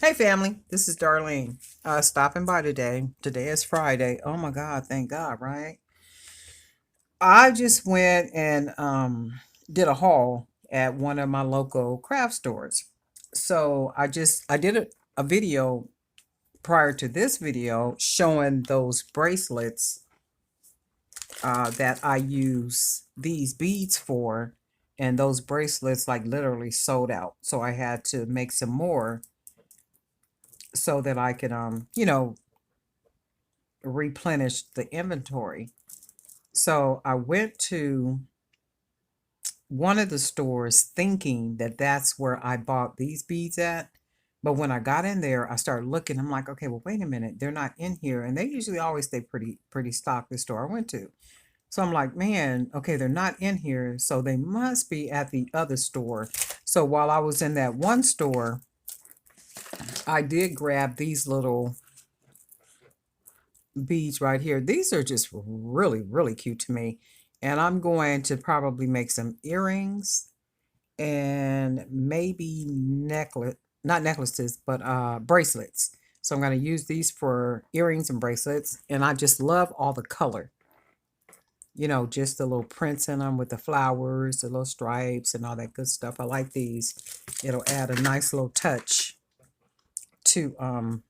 Hey family, this is Darlene. Stopping by today. Today is Friday. Oh my God, thank God, right? I just went and did a haul at one of my local craft stores. So I did a video prior to this video showing those bracelets that I use these beads for, and those bracelets like literally sold out. So I had to make some more so that I could replenish the inventory. So I went to one of the stores thinking that that's where I bought these beads at. But when I got in there, I started looking. I'm like, okay, well, wait a minute. They're not in here. And they usually always stay pretty stocked, the store I went to. So I'm like, man, okay, they're not in here. So they must be at the other store. So while I was in that one store, I did grab these little beads right here. These are just really cute to me. And I'm going to probably make some earrings and maybe not necklaces, but bracelets. So I'm going to use these for earrings and bracelets. And I just love all the color. You know, just the little prints in them with the flowers, the little stripes and all that good stuff. I like these. It'll add a nice little touch to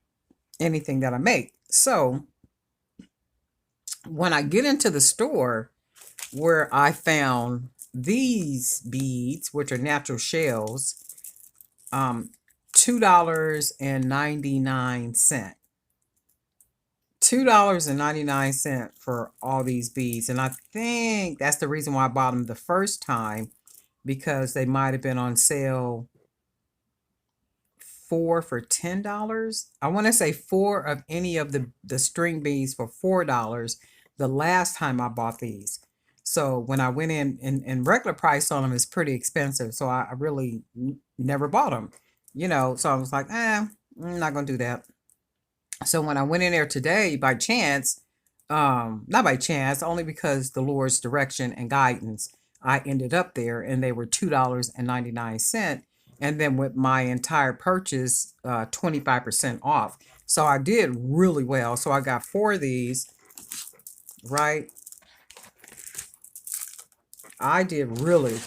anything that I make. So when I get into the store where I found these beads, which are natural shells, $2.99. $2.99 for all these beads. And I think that's the reason why I bought them the first time, because they might have been on sale 4 for $10. I want to say 4 of any of the string beads for $4 the last time I bought these. So when I went in, and regular price on them is pretty expensive, so I really never bought them, so I was like, I'm not gonna do that. So when I went in there today by chance, not by chance, only because the Lord's direction and guidance, I ended up there, and they were $2.99. And then with my entire purchase, 25% off. So I did really well. So I got 4 of these, right? I did really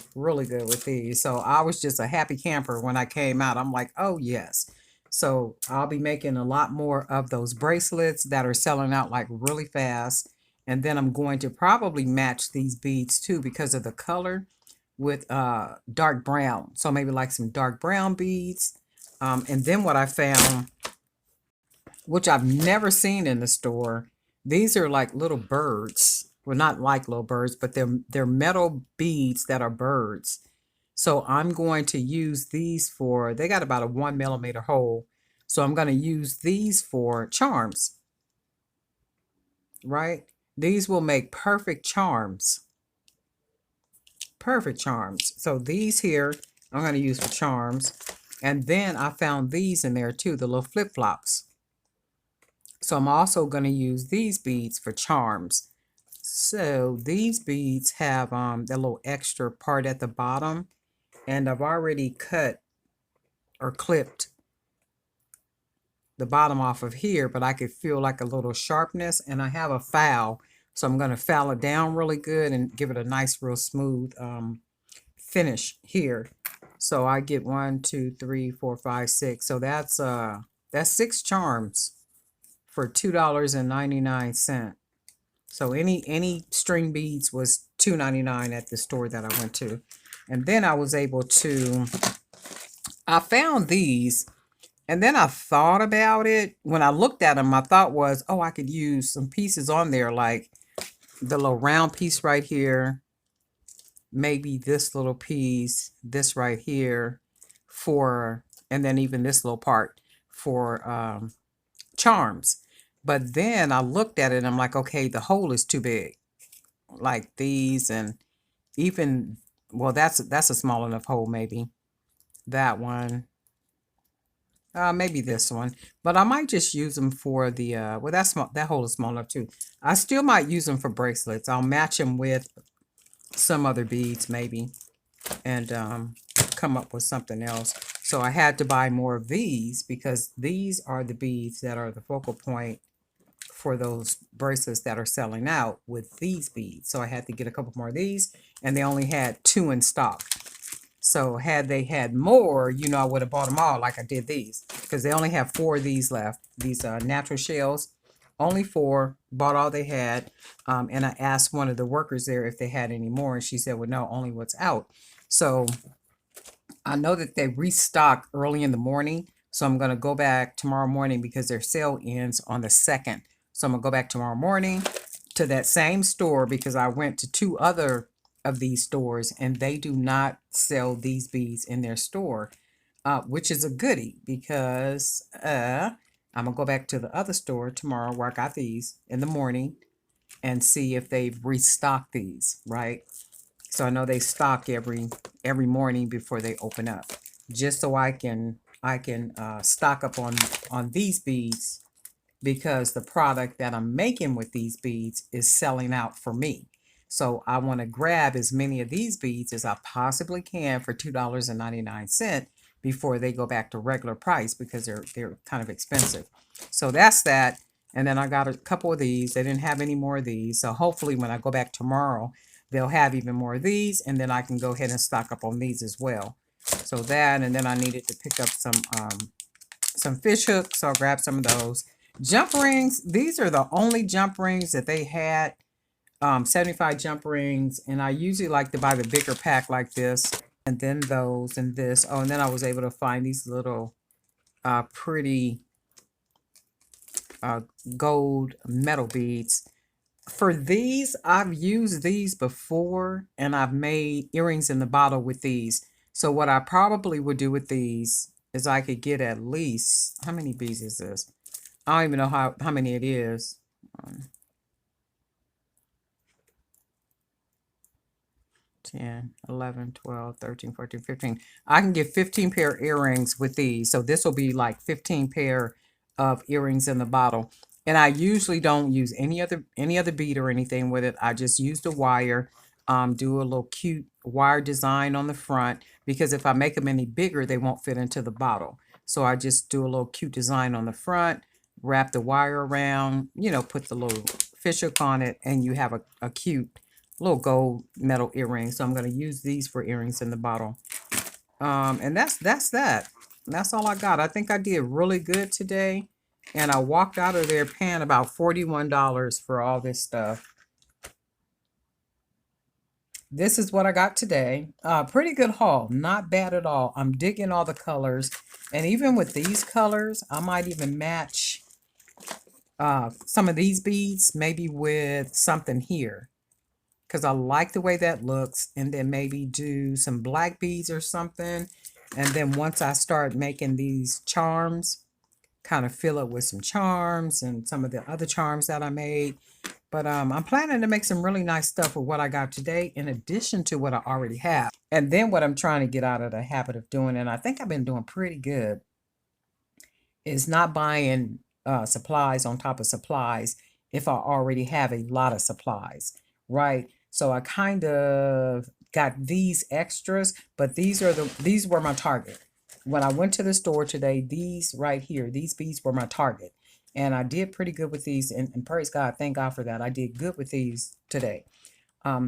good with these. So I was just a happy camper when I came out. I'm like, oh yes. So I'll be making a lot more of those bracelets that are selling out like really fast. And then I'm going to probably match these beads too because of the color with dark brown. So maybe like some dark brown beads. And then what I found, which I've never seen in the store, these are like little birds. Well, not like little birds, but they're metal beads that are birds. So I'm going to use these for, they got about a 1 millimeter hole. So I'm going to use these for charms, right? These will make perfect charms. Perfect charms. So these here, I'm going to use for charms. And then I found these in there too, the little flip-flops. So I'm also going to use these beads for charms. So these beads have the little extra part at the bottom, and I've already cut or clipped the bottom off of here, but I could feel like a little sharpness, and I have a file, so I'm going to file it down really good and give it a nice real smooth finish here. So I get 1, 2, 3, 4, 5, 6. So that's 6 charms for $2.99. So any string beads was $2.99 at the store that I went to. And then I was able to, I found these, and then I thought about it. When I looked at them, my thought was, oh, I could use some pieces on there, like the little round piece right here, maybe this little piece, this right here for, and then even this little part for charms. But then I looked at it and I'm like, okay, the hole is too big. Like these, and even, well, that's a small enough hole, maybe. That one. Maybe this one. But I might just use them for the, well, that's small, that hole is small enough too. I still might use them for bracelets. I'll match them with some other beads maybe, and come up with something else. So I had to buy more of these because these are the beads that are the focal point for those bracelets that are selling out with these beads. So I had to get a couple more of these, and they only had 2 in stock. So had they had more, you know, I would have bought them all like I did these, because they only have 4 of these left. These natural shells, only 4, bought all they had. And I asked one of the workers there if they had any more, and she said, well, no, only what's out. So I know that they restock early in the morning. So I'm going to go back tomorrow morning because their sale ends on the 2nd. So I'm going to go back tomorrow morning to that same store because I went to 2 other of these stores and they do not sell these beads in their store, which is a goodie because I'm going to go back to the other store tomorrow where I got these in the morning and see if they've restocked these, right? So I know they stock every morning before they open up, just so I can stock up on these beads because the product that I'm making with these beads is selling out for me. So I want to grab as many of these beads as I possibly can for $2.99 before they go back to regular price because they're kind of expensive. So that's that. And then I got a couple of these. They didn't have any more of these. So hopefully when I go back tomorrow, they'll have even more of these. And then I can go ahead and stock up on these as well. So that, and then I needed to pick up some fish hooks. So I'll grab some of those. Jump rings. These are the only jump rings that they had. 75 jump rings. And I usually like to buy the bigger pack like this. And then those and this. Oh, and then I was able to find these little pretty gold metal beads. For these, I've used these before, and I've made earrings in the bottle with these. So what I probably would do with these is I could get at least, how many beads is this? I don't even know how many it is. 10, 11, 12, 13, 14, 15. I can get 15 pair of earrings with these. So this will be like 15 pair of earrings in the bottle. And I usually don't use any other bead or anything with it. I just use the wire, do a little cute wire design on the front because if I make them any bigger, they won't fit into the bottle. So I just do a little cute design on the front, wrap the wire around, you know, put the little fish hook on it, and you have a cute little gold metal earrings. So I'm going to use these for earrings in the bottle. And that's that. That's all I got. I think I did really good today. And I walked out of there paying about $41 for all this stuff. This is what I got today. Pretty good haul. Not bad at all. I'm digging all the colors. And even with these colors, I might even match some of these beads maybe with something here, because I like the way that looks, and then maybe do some black beads or something. And then once I start making these charms, kind of fill it with some charms and some of the other charms that I made. But I'm planning to make some really nice stuff with what I got today in addition to what I already have. And then what I'm trying to get out of the habit of doing, and I think I've been doing pretty good, is not buying supplies on top of supplies if I already have a lot of supplies, right? So I kind of got these extras, but these were my target. When I went to the store today, these right here, these beads were my target. And I did pretty good with these, and praise God, thank God for that. I did good with these today.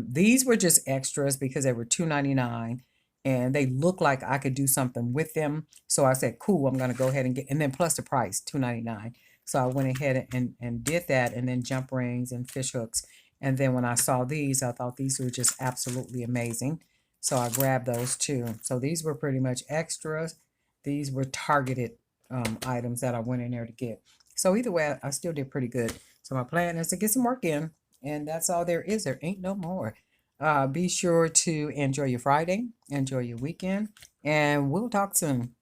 These were just extras because they were $2.99 and they look like I could do something with them. So I said, cool, I'm going to go ahead and get, and then plus the price, $2.99. So I went ahead and did that, and then jump rings and fish hooks. And then when I saw these, I thought these were just absolutely amazing. So I grabbed those too. So these were pretty much extras. These were targeted items that I went in there to get. So either way, I still did pretty good. So my plan is to get some work in. And that's all there is. There ain't no more. Be sure to enjoy your Friday. Enjoy your weekend. And we'll talk soon.